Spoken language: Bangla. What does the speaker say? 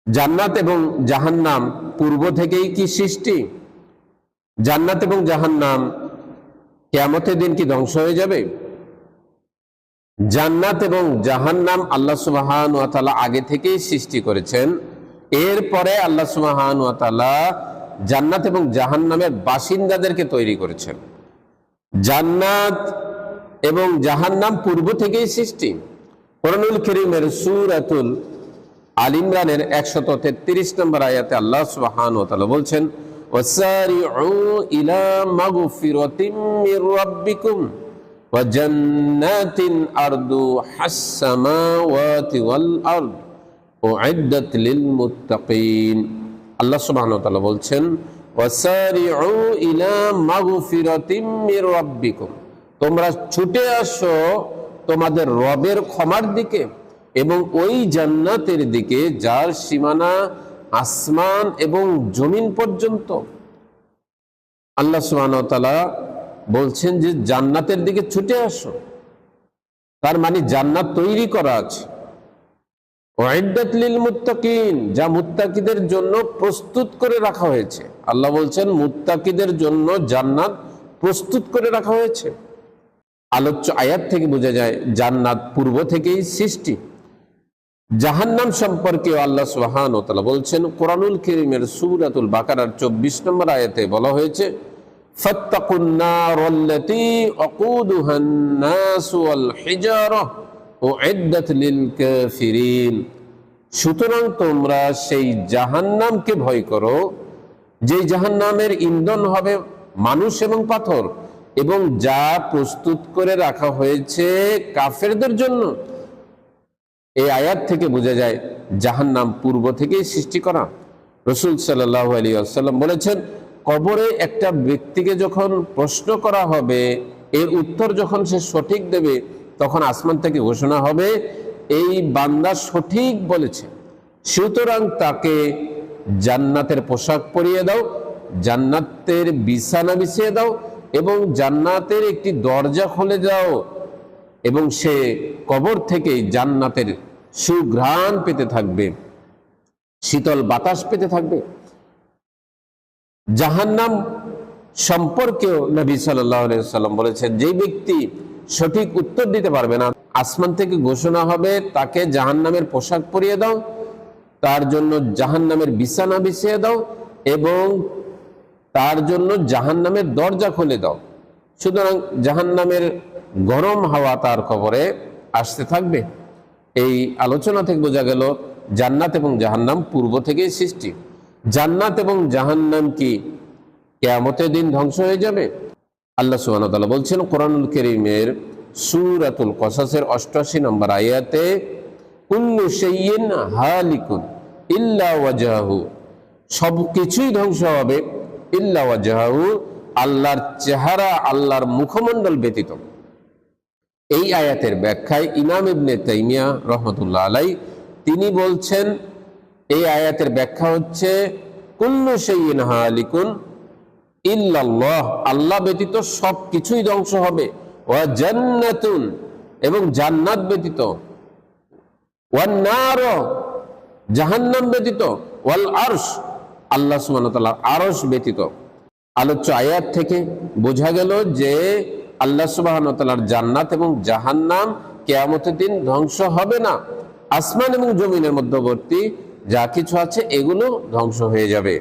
জান্নাত এবং জাহান্নাম পূর্ব থেকেই কি সৃষ্টি? জান্নাত এবং জাহান্নাম কিয়ামতের দিন কি ধ্বংস হয়ে যাবে? জান্নাত এবং জাহান্নাম আল্লাহ সুবহানাহু ওয়া তাআলা আগে থেকেই সৃষ্টি করেছেন। এরপরে আল্লাহ সুবহানাহু ওয়া তাআলা জান্নাত এবং জাহান্নামের বাসিন্দাদেরকে তৈরি করেছেন। জান্নাত এবং জাহান্নাম পূর্ব থেকেই সৃষ্টি। কোরআনুল কারীমের সূরাতুল আল ইমরানের 133 নম্বর আয়াতে আল্লাহ সুবহানাহু ওয়া তাআলা বলছেন, ওয়াসারিউ ইলা মাগফিরাতিম মির রাব্বিকুম ওয়া জান্নাতিন আরদুহাস সামাওয়াতি ওয়াল আরদ উইদ্দাত লিল মুত্তাকিন। আল্লাহ সুবহানাহু ওয়া তাআলা বলছেন, ওয়াসারিউ ইলা মাগফিরাতিম মির রাব্বিকুম, তোমরা ছুটে আসো তোমাদের রবের ক্ষমার দিকে এবং ওই জান্নাতের দিকে যার সীমানা আসমান এবং জমিন পর্যন্ত। আল্লাহ সুবহানাহু ওয়া তাআলা বলছেন যে জান্নাতের দিকে ছুটে আসো, তার মানে জান্নাত তৈরি করা আছে। উইদ্দাত লিল মুত্তাকিন, যা মুত্তাকিদের জন্য প্রস্তুত করে রাখা হয়েছে। আল্লাহ বলছেন মুত্তাকিদের জন্য জান্নাত প্রস্তুত করে রাখা হয়েছে। আলোচ্য আয়াত থেকে বোঝা যায় জান্নাত পূর্ব থেকেই সৃষ্টি। জাহান্নাম সম্পর্কেও আল্লাহ সুবহানাহু ওয়া তাআলা বলছেন, কোরআনুল কারীমের সূরাতুল বাকারার 24 নম্বর আয়াতে বলা হয়েছে, ফাত্তাকুন নারাল্লাতী ওয়াকুদুহান নাস ওয়াল হিজারাহ উইদ্দাত লিল কাফিরিন। সুতরাং তোমরা সেই জাহান্নামকে ভয় করো যেই জাহান্নামের ইন্ধন হবে মানুষ এবং পাথর, এবং যা প্রস্তুত করে রাখা হয়েছে কাফেরদের জন্য। এই আয়াত থেকে বোঝা যায় জাহান্নাম পূর্ব থেকেই সৃষ্টি করা। রাসূল সাল্লাল্লাহু আলাইহি ওয়াসাল্লাম বলেছেন, কবরে একটা ব্যক্তিকে যখন প্রশ্ন করা হবে, এর উত্তর যখন সে সঠিক দেবে, তখন আসমান থেকে ঘোষণা হবে এই বান্দা সঠিক বলেছে, সুতরাং তাকে জান্নাতের পোশাক পরিয়ে দাও, জান্নাতের বিছানা বিছিয়ে দাও এবং জান্নাতের একটি দরজা খুলে দাও, এবং সে কবর থেকেই জান্নাতের সুঘ্রাণ পেতে থাকবে, শীতল বাতাস পেতে থাকবে। জাহান্নাম সম্পর্কেও নবী সাল্লাল্লাহু আলাইহি ওয়াসাল্লাম বলেছেন, যে ব্যক্তি সঠিক উত্তর দিতে পারবে না, আসমান থেকে ঘোষণা হবে তাকে জাহান্নামের পোশাক পরিয়ে দাও, তার জন্য জাহান্নামের বিছানা বিছিয়ে দাও এবং তার জন্য জাহান্নামের দরজা খুলে দাও। সুতরাং জাহান্নামের গরম হাওয়া তার কবরে আসতে থাকবে। এই আলোচনা থেকে বোঝা গেল জান্নাত এবং জাহান্নাম পূর্ব থেকেই সৃষ্টি। জান্নাত এবং জাহান্নাম কি কিয়ামতের দিন ধ্বংস হয়ে যাবে? আল্লাহ সুবহানাহু ওয়া তাআলা বলছেন কোরআনুল কারীমের সূরাতুল কসাসের 88 নম্বর আয়াতে, কুল্লু শাইইন হালিকুন ইল্লা ওয়াজহাহু, সব কিছুই ধ্বংস হবে ইল্লা ওয়াজহাহু, আল্লাহর চেহারা, আল্লাহর মুখমণ্ডল ব্যতীত। এই আয়াতের ব্যাখ্যায় ইমাম ইবনে তাইমিয়া রাহমাতুল্লাহ আলাইহি তিনি বলছেন, এই আয়াতের ব্যাখ্যা হচ্ছে কুল্লু শাইইন হালিকুন ইল্লাল্লাহ, আল্লাহ ব্যতীত সব কিছুই ধ্বংস হবে, ওয়া জান্নাতুন, এবং জান্নাত ব্যতীত, ওয়ান নার, জাহান্নাম ব্যতীত, ওয়াল আরশ, আল্লাহ সুবহানাহু ওয়া তাআলার আরশ ব্যতীত। আলোচ্য আয়াত থেকে বোঝা গেল যে আল্লাহ সুবহানাহু ওয়া তাআলার জান্নাত এবং জাহান্নাম কিয়ামতের দিন ধ্বংস হবে না। আসমান এবং জমিনের মধ্যবর্তী যা কিছু আছে এগুলো ধ্বংস হয়ে যাবে।